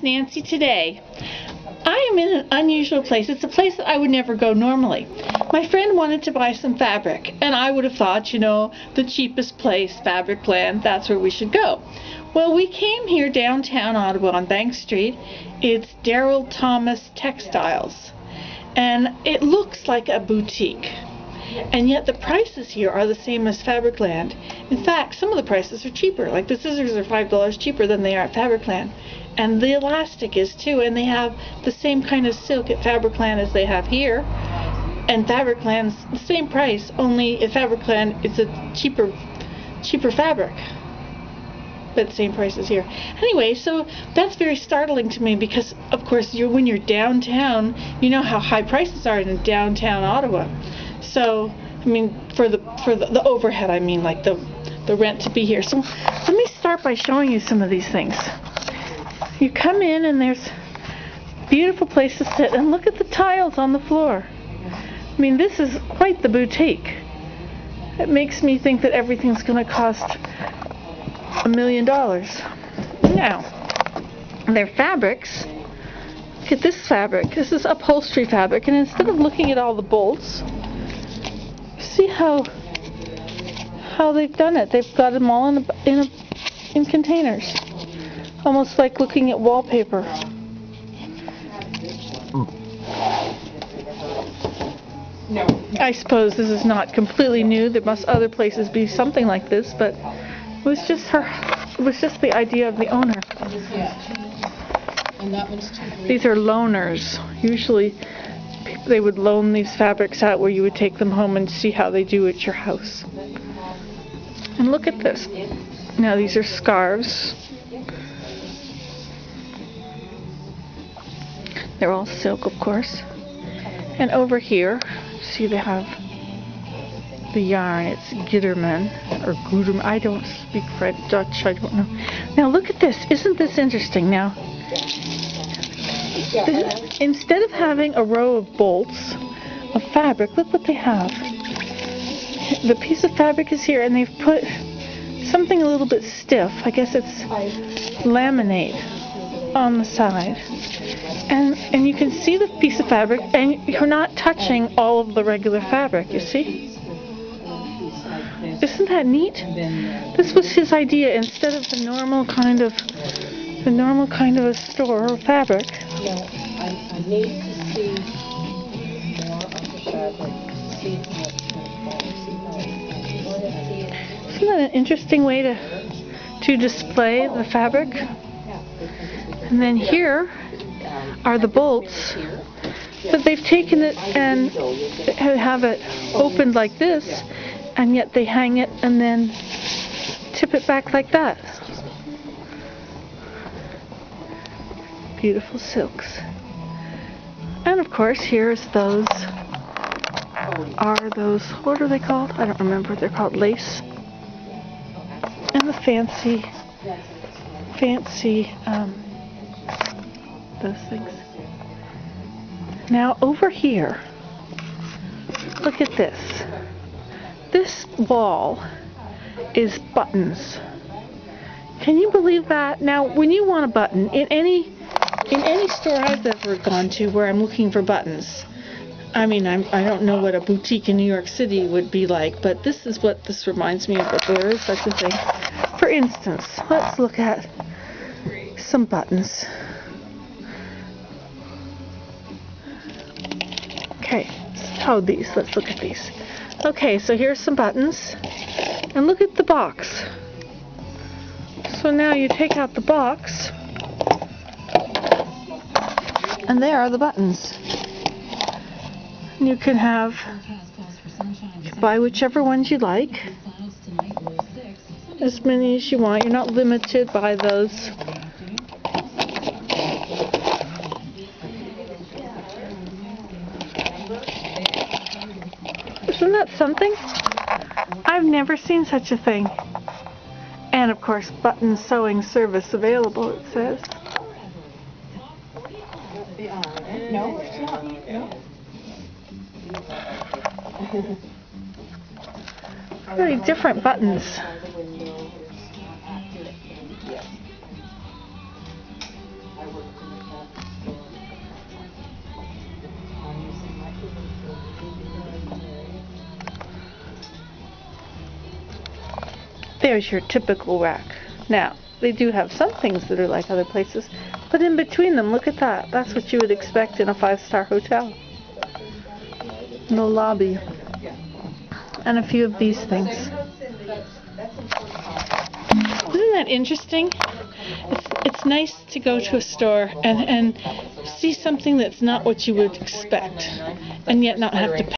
Nancy today. I am in an unusual place. It's a place that I would never go normally. My friend wanted to buy some fabric, and I would have thought, you know, the cheapest place, Fabric Land, that's where we should go. Well, we came here downtown Ottawa on Bank Street. It's Darrell Textiles, and it looks like a boutique. And yet the prices here are the same as Fabric Land. In fact, some of the prices are cheaper. Like the scissors are $5 cheaper than they are at Fabric Land. And the elastic is too, and they have the same kind of silk at Fabric Land as they have here. And Fabric Land's the same price, only at Fabric Land it's a cheaper fabric. But same price as here. Anyway, so that's very startling to me because, of course, when you're downtown, you know how high prices are in downtown Ottawa. So, I mean, for the overhead, I mean, like the rent to be here. So, let me start by showing you some of these things. You come in and there's a beautiful place to sit, and look at the tiles on the floor. I mean, this is quite the boutique. It makes me think that everything's going to cost $1 million. Now, their fabrics. Look at this fabric. This is upholstery fabric, and instead of looking at all the bolts, see how they've done it. They've got them all in containers, almost like looking at wallpaper. No. I suppose this is not completely new. There must other places be something like this, but it was just the idea of the owner. These are loaners. Usually they would loan these fabrics out where you would take them home and see how they do at your house. And look at this. Now these are scarves. They're all silk, of course. And over here, see they have the yarn. It's Gitterman or Guterman. I don't speak French, Dutch. I don't know. Now look at this. Isn't this interesting? Now, instead of having a row of bolts of fabric, look what they have. The piece of fabric is here, and they've put something a little bit stiff. I guess it's laminate on the side. And you can see the piece of fabric, and you're not touching all of the regular fabric, you see? Isn't that neat? This was his idea. Instead of the normal kind of a store of fabric. No, I need to see more of the fabric. Isn't that an interesting way to display the fabric? And then here are the bolts, but they've taken it and have it opened like this, and yet they hang it and then tip it back like that. Beautiful silks. And of course, here's those, what are they called? I don't remember. They're called lace. And the fancy, those things. Now over here, look at this. This wall is buttons. Can you believe that? Now, when you want a button, in any store I've ever gone to where I'm looking for buttons, I mean, I don't know what a boutique in New York City would be like, but this is what this reminds me of, that there is such a thing. For instance, let's look at some buttons. Okay, let's look at these. Okay, so here's some buttons, and look at the box. So now you take out the box, and there are the buttons. And you can buy whichever ones you like, as many as you want. You're not limited by those. Isn't that something? I've never seen such a thing. And of course, button sewing service available, it says. No, it's not. No. Really different buttons. There's your typical rack. Now, they do have some things that are like other places, but in between them, look at that. That's what you would expect in a 5-star hotel. In the lobby. And a few of these things. Isn't that interesting? It's nice to go to a store and see something that's not what you would expect, and yet not have to pay.